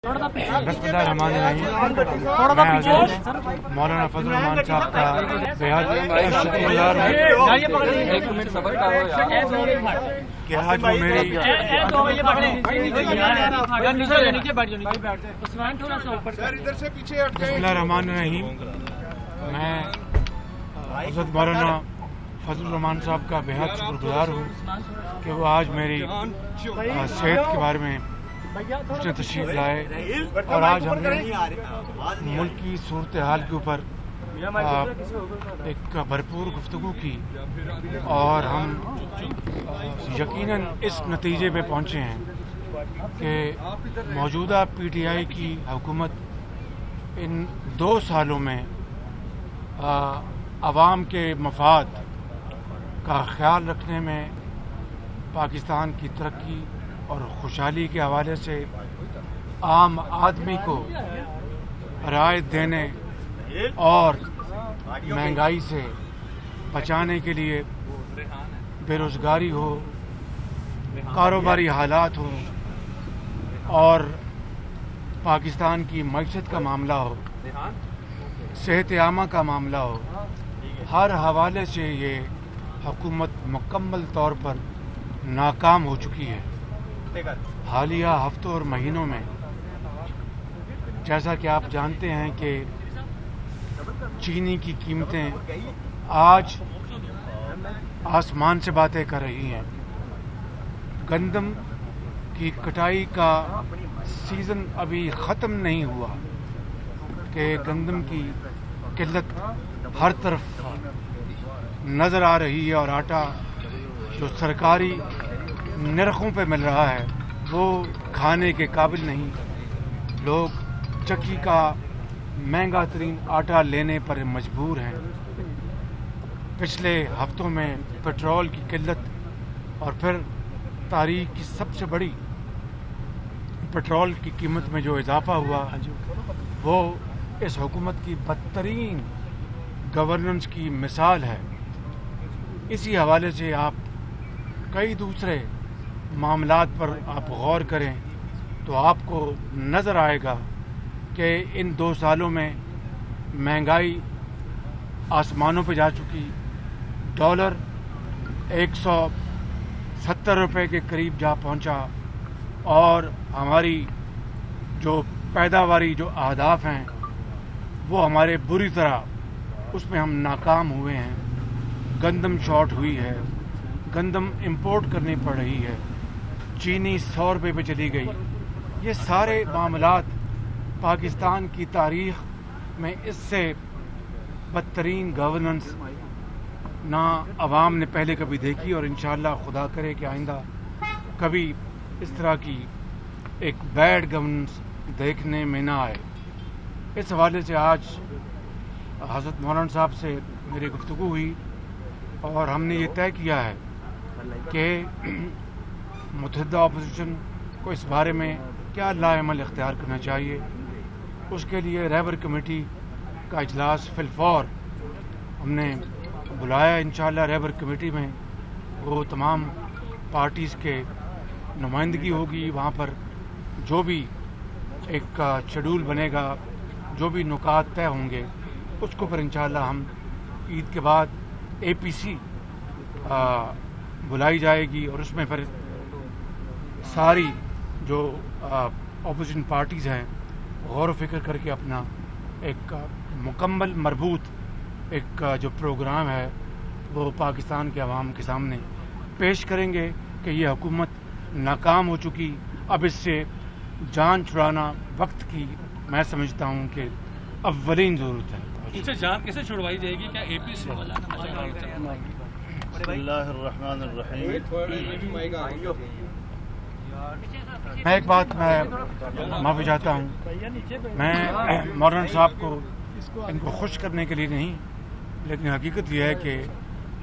बिस्मिल्लाहिर्रहमानिर्रहीम। मौलाना फजल रहमान साहब का बेहद शुक्रगुजार हूँ कि आज वो मेरी बिस्मिल्लाहिर्रहमानिर्रहीम। मैं हज़रत मौलाना फजल रहमान साहब का बेहद शुक्रगुजार हूँ कि वो आज मेरी सेहत के बारे में उसने तशरीफ लाए और आज हमने मुल्क की सूरत हाल के ऊपर एक भरपूर गुफ्तगू की और हम यकीनन इस नतीजे पे पहुँचे हैं कि मौजूदा PTI की हुकूमत इन 2 सालों में अवाम के मफाद का ख्याल रखने में पाकिस्तान की तरक्की और खुशहाली के हवाले से आम आदमी को राहत देने और महंगाई से बचाने के लिए बेरोज़गारी हो, कारोबारी हालात हो और पाकिस्तान की मईशत का मामला हो, सेहत आमा का मामला हो, हर हवाले से ये हुकूमत मुकम्मल तौर पर नाकाम हो चुकी है। हालिया हफ्तों और महीनों में जैसा कि आप जानते हैं कि चीनी की कीमतें आज आसमान से बातें कर रही हैं। गंदम की कटाई का सीज़न अभी ख़त्म नहीं हुआ कि गंदम की किल्लत हर तरफ नज़र आ रही है और आटा जो सरकारी नरखों पे मिल रहा है वो खाने के काबिल नहीं। लोग चक्की का महंगा तरीन आटा लेने पर मजबूर हैं। पिछले हफ्तों में पेट्रोल की किल्लत और फिर तारीख की सबसे बड़ी पेट्रोल की कीमत में जो इजाफा हुआ वो इस हुकूमत की बदतरीन गवर्नेंस की मिसाल है। इसी हवाले से आप कई दूसरे मामलात पर आप गौर करें तो आपको नज़र आएगा कि इन 2 सालों में महंगाई आसमानों पे जा चुकी। डॉलर 170 रुपए के करीब जा पहुंचा और हमारी जो पैदावारी जो अहदाफ हैं वो हमारे बुरी तरह उसमें हम नाकाम हुए हैं। गंदम शॉर्ट हुई है, गंदम इंपोर्ट करनी पड़ रही है, चीनी 100 रुपये पे चली गई। ये सारे मामलात पाकिस्तान की तारीख में इससे बदतरीन गवर्नेंस ना अवाम ने पहले कभी देखी और इंशाअल्लाह खुदा करे कि आइंदा कभी इस तरह की एक बैड गवर्नेंस देखने में ना आए। इस हवाले से आज हज़रत मौलाना साहब से मेरी गुफ्तगू हुई और हमने ये तय किया है कि मुतहद्दा अपोजिशन को इस बारे में क्या लाएमल इख्तियार करना चाहिए। उसके लिए रहबर कमेटी का इजलास फिलफौर हमने बुलाया। इंशाअल्लाह रहबर कमेटी में वो तमाम पार्टीज़ के नुमाइंदगी होगी। वहाँ पर जो भी एक शेड्यूल बनेगा, जो भी नुकात तय होंगे उसको पर इंशाअल्लाह हम ईद के बाद APC बुलाई जाएगी और उसमें फिर सारी जो अपोजिशन पार्टीज़ हैं गौर फिक्र करके अपना एक मुकम्मल मरबूत एक जो प्रोग्राम है वो पाकिस्तान के अवाम के सामने पेश करेंगे कि ये हुकूमत नाकाम हो चुकी। अब इससे जान छुड़ाना वक्त की मैं समझता हूँ कि अव्वलीन ज़रूरत है। इससे जान कैसे छुड़वाई जाएगी? क्या APC? मैं एक बात मैं माफ़ी चाहता हूँ। मैं मौलाना साहब को इनको खुश करने के लिए नहीं, लेकिन हकीकत यह है कि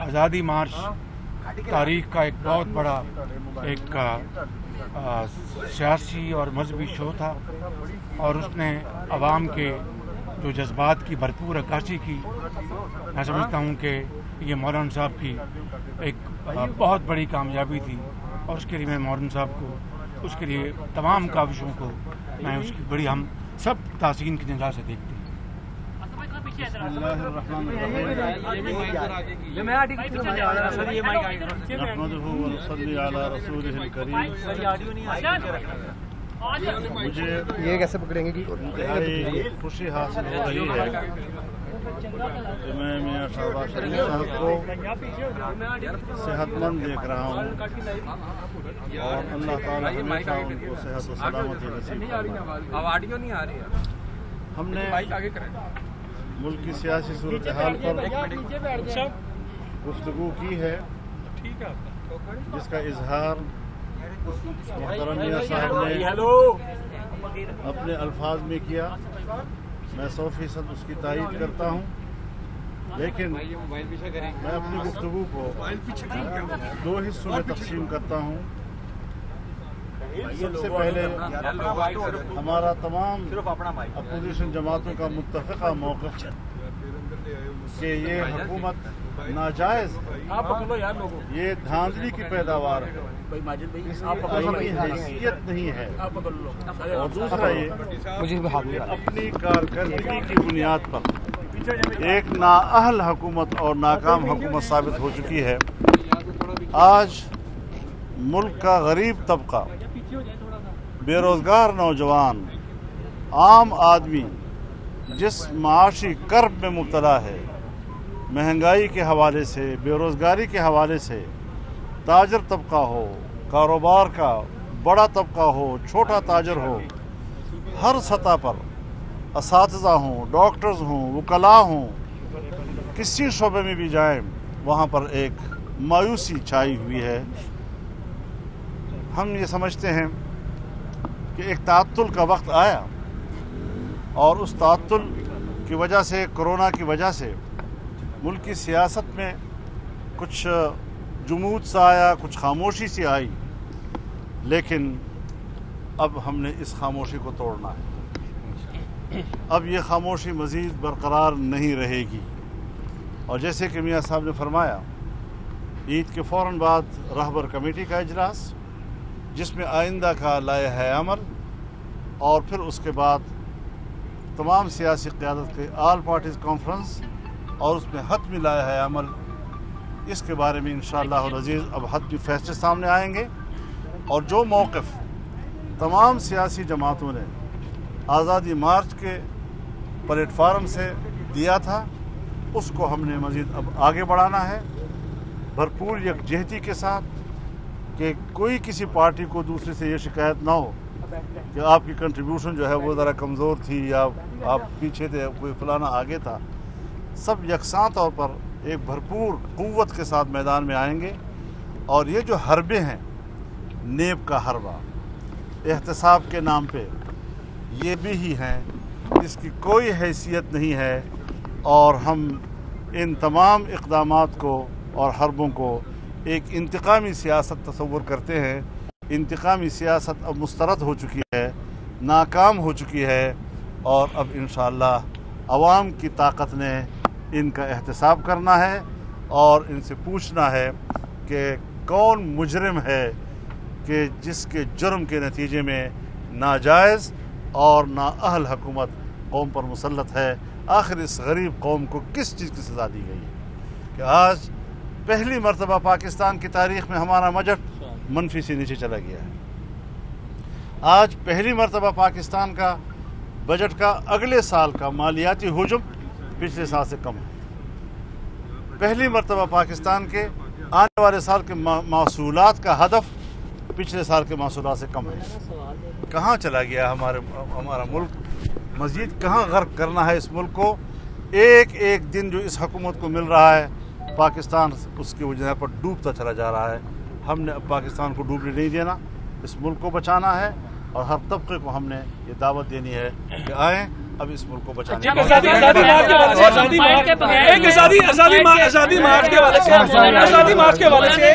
आज़ादी मार्च तारीख का एक बहुत बड़ा एक सियासी और मजहबी शो था और उसने अवाम के जो जज्बात की भरपूर अक्कासी की। मैं समझता हूँ कि ये मौलाना साहब की एक बहुत बड़ी कामयाबी थी और उसके लिए मैं मौलाना साहब को उसके लिए तमाम काविशों को में उसकी बड़ी हम सब तासीन की निगाह से देखते हैं। मुझे ये कैसे पकड़ेंगे कि खुशी हासिल हो रही है कि मैं मियां शहबाज शरीफ साहब को सेहतमंद देख रहा हूँ और अल्लाह ताला हमेशा उनको सेहत और सलामती नसीब फरमाए। हमने मुल्क की सियासी सूरत हाल पर गुफ्तगू की है जिसका इजहार मोहतरम मियां साहब ने अपने अल्फाज में किया। मैं 100% उसकी तायीद करता हूँ, लेकिन मैं अपनी गुफ्तगू को 2 हिस्सों में तकसीम करता हूँ। सबसे पहले हमारा तमाम अपोजिशन जमातों का मुत्तफ़िक़ा मौक़िफ़ कि ये हुकूमत नाजायज़ है, ये धांधली की पैदावार है, इसकी हैसियत नहीं है। और दूसरा ये अपनी कारकर्दगी की बुनियाद पर एक नाअहल हुकूमत और नाकाम हुकूमत साबित हो चुकी है। आज मुल्क का गरीब तबका, बेरोजगार नौजवान, आम आदमी जिस माशी कर्ब में मुब्तला है, महंगाई के हवाले से, बेरोजगारी के हवाले से, ताजर तबका हो, कारोबार का बड़ा तबका हो, छोटा ताजर हो, हर सतह पर असातिज़ा हों, डॉक्टर्स हों, वकला हों, किसी शोबे में भी जाएं, वहाँ पर एक मायूसी छाई हुई है। हम ये समझते हैं कि एक ताअत्तुल का वक्त आया और उस ताअत्तुल की वजह से, कोरोना की वजह से मुल्क की सियासत में कुछ जुमूद सा आया, कुछ खामोशी सी आई, लेकिन अब हमने इस खामोशी को तोड़ना है। अब ये खामोशी मज़ीद बरकरार नहीं रहेगी। और जैसे कि मियां साहब ने फरमाया, ईद के फ़ौरन बाद रहबर कमेटी का इजलास, जिसमें आइंदा का लाए अमल, और फिर उसके बाद तमाम सियासी क़यादत के आल पार्टीज़ कॉन्फ्रेंस और उसमें हतमी लाए अमल, इसके बारे में इंशाअल्लाह अज़ीज़ अब हतमी फैसले सामने आएंगे। और जो मौक़िफ़ तमाम सियासी जमातों ने आज़ादी मार्च के प्लेटफार्म से दिया था, उसको हमने मज़ीद अब आगे बढ़ाना है, भरपूर यकजहती के साथ, कि कोई किसी पार्टी को दूसरे से ये शिकायत ना हो कि आपकी कंट्रीब्यूशन जो है वो ज़रा कमज़ोर थी या आप पीछे थे, कोई फलाना आगे था। सब यकसां तौर पर एक भरपूर क़ुव्वत के साथ मैदान में आएंगे। और ये जो हरबे हैं, नेब का हरबा एहतसाब के नाम पे, ये भी ही हैं, इसकी कोई हैसियत नहीं है। और हम इन तमाम इक़दामात को और हरबों को एक इंतकामी सियासत तस्वुर करते हैं। इंतकामी सियासत अब मुस्तरद हो चुकी है, नाकाम हो चुकी है, और अब इंशाअल्लाह अवाम की ताकत ने इनका एहतसाब करना है और इनसे पूछना है कि कौन मुजरिम है कि जिसके जुर्म के नतीजे में नाजायज़ और नाअहल हुकूमत कौम पर मुसल्लत है। आखिर इस गरीब कौम को किस चीज़ की सज़ा दी गई है कि आज पहली मरतबा पाकिस्तान की तारीख़ में हमारा बजट मनफी से नीचे चला गया है। आज पहली मरतबा पाकिस्तान का बजट का अगले साल का मालियाती हुजूम पिछले साल से कम है। पहली मरतबा पाकिस्तान के आने वाले साल के महसूलात का हदफ पिछले साल के महसूलात से कम है। कहाँ चला गया हमारा मुल्क? मज़ीद कहाँ गर्क करना है इस मुल्क को? एक एक दिन जो इस हुकूमत को मिल रहा है, पाकिस्तान उसकी वजह पर डूबता चला जा रहा है। हमने अब पाकिस्तान को डूबने नहीं देना, इस मुल्क को बचाना है। और हर तबके को हमने ये दावत देनी है कि आएँ अब इस मुल्क को बचाने आज़ादी मार्च के हवाले से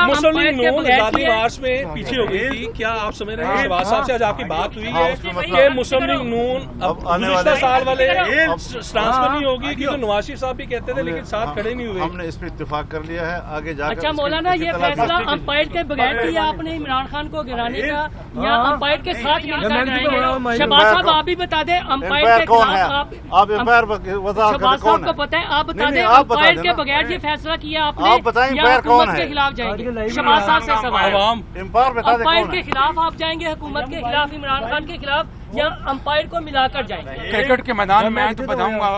मुस्लिम लीग नून आज़ादी मार्च में पीछे हो गई थी। क्या आप समझ रहे हैं शहबाज साहब से आज आपकी बात हुई है कि मुस्लिम लीग नून अब गुज़िश्ता साल वाले स्टांस में नहीं होगी, क्योंकि नवाज शरीफ साहब भी कहते थे लेकिन साथ खड़े नहीं हुए। हमने इस पर इत्तेफाक कर लिया है, आगे जाकर अच्छा मौलाना, ये फैसला अंपायर के बगैर किया आपने इमरान खान को गिराने का या अंपायर के साथ मिलकर कराएंगे? शहबाज साहब आप भी बता दें अंपायर के कौन है? खिलाफ आप एम्पायर शहबाज साहब को पता है, आप बता दें अंपायर के बगैर ये फैसला किया आपने आप बताएं या एम्पायर कौन हुकूमत है? के खिलाफ जाएंगे? शहबाज साहब से सवाल, एम्पायर बता दें अंपायर कौन के है? खिलाफ आप जाएंगे, हुकूमत के खिलाफ, इमरान खान के खिलाफ, या अंपायर को मिलाकर जाएंगे? क्रिकेट के मैदान में तो बताऊंगा।